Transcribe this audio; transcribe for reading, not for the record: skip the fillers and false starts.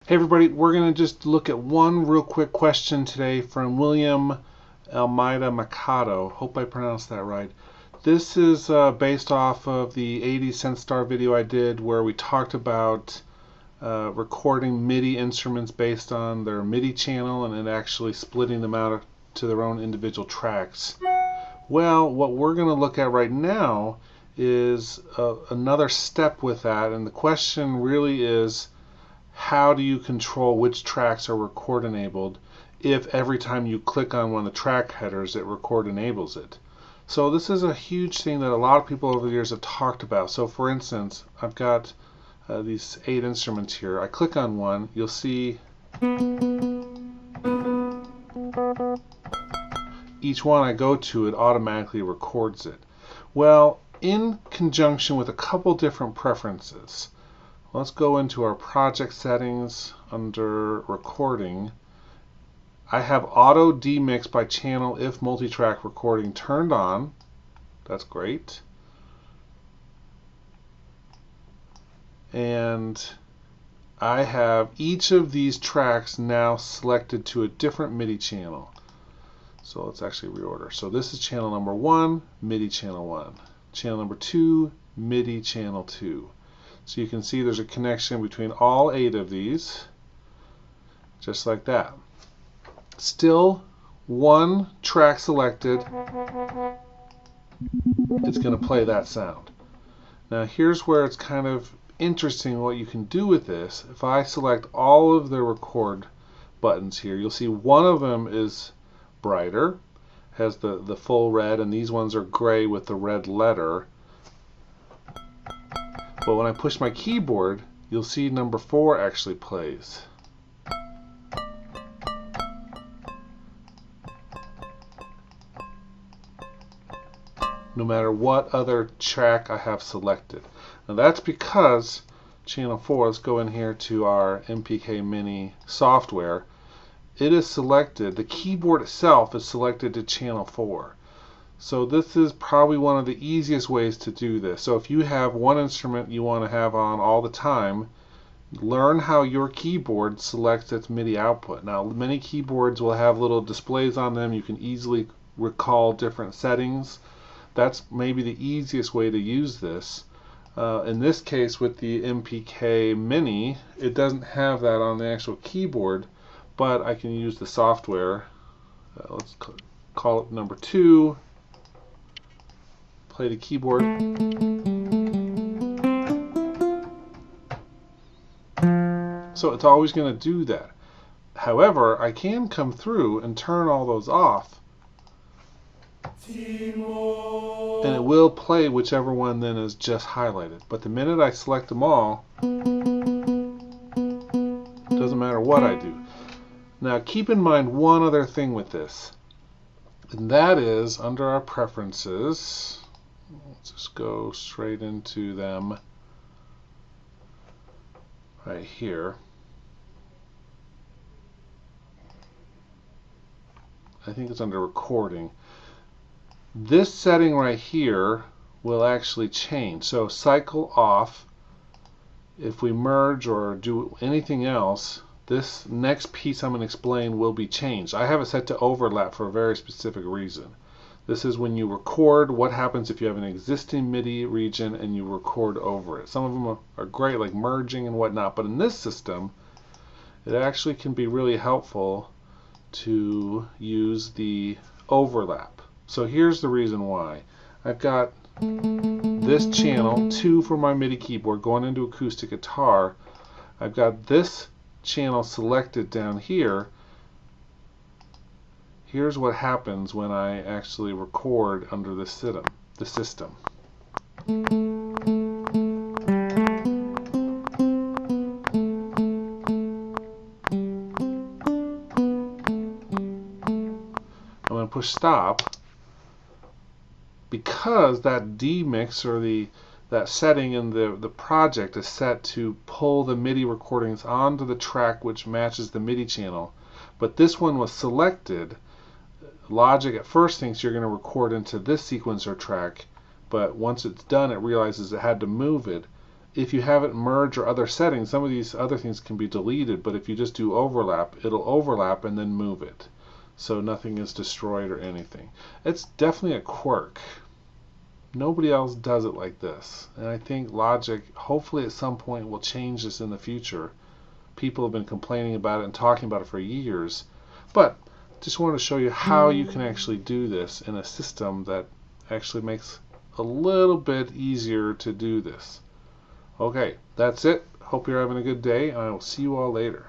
Hey everybody, we're going to just look at one real quick question today from William Almeida Mercado. Hope I pronounced that right. This is based off of the 80 star video I did where we talked about recording MIDI instruments based on their MIDI channel and then actually splitting them out to their own individual tracks. Well, what we're going to look at right now is another step with that, and the question really is, how do you control which tracks are record enabled if every time you click on one of the track headers it record enables it? So this is a huge thing that a lot of people over the years have talked about. So for instance, I've got these 8 instruments here. I click on one, you'll see each one I go to, it automatically records it. Well, in conjunction with a couple different preferences. Let's go into our project settings under recording. I have auto demix by channel if multitrack recording turned on. That's great. And I have each of these tracks now selected to a different MIDI channel. So let's actually reorder. So this is channel number 1, MIDI channel 1. Channel number 2, MIDI channel 2. So you can see there's a connection between all 8 of these, just like that. Still, one track selected, it's going to play that sound. Now here's where it's kind of interesting what you can do with this. If I select all of the record buttons here, you'll see one of them is brighter, has the full red, and these ones are gray with the red letter. But when I push my keyboard, you'll see number 4 actually plays. No matter what other track I have selected. Now that's because channel 4, let's go in here to our MPK Mini software. It is selected, the keyboard itself is selected to channel 4. So this is probably one of the easiest ways to do this. So if you have one instrument you want to have on all the time, learn how your keyboard selects its MIDI output. Now many keyboards will have little displays on them. You can easily recall different settings. That's maybe the easiest way to use this. In this case with the MPK Mini, it doesn't have that on the actual keyboard, but I can use the software. Let's call it number 2. Play the keyboard. So it's always going to do that. However, I can come through and turn all those off, and it will play whichever one then is just highlighted. But the minute I select them all, it doesn't matter what I do. Now keep in mind one other thing with this, and that is under our preferences. Let's just go straight into them right here. I think it's under recording. This setting right here will actually change. So cycle off. If we merge or do anything else, this next piece I'm going to explain will be changed. I have it set to overlap for a very specific reason. This is when you record, what happens if you have an existing MIDI region and you record over it. Some of them are great, like merging and whatnot, but in this system, it actually can be really helpful to use the overlap. So here's the reason why. I've got this channel 2 for my MIDI keyboard going into acoustic guitar. I've got this channel selected down here. Here's what happens when I actually record under the system. I'm going to push stop because that demix or that setting in the project is set to pull the MIDI recordings onto the track which matches the MIDI channel. But this one was selected. Logic at first thinks you're going to record into this sequencer track, but once it's done it realizes it had to move it, if you haven't merged or other settings, some of these other things can be deleted, but if you just do overlap, it'll overlap and then move it. So nothing is destroyed or anything. It's definitely a quirk. Nobody else does it like this. And I think Logic, hopefully at some point, will change this in the future. People have been complaining about it and talking about it for years. But just wanted to show you how you can actually do this in a system that actually makes a little bit easier to do this. Okay, that's it. Hope you're having a good day, and I will see you all later.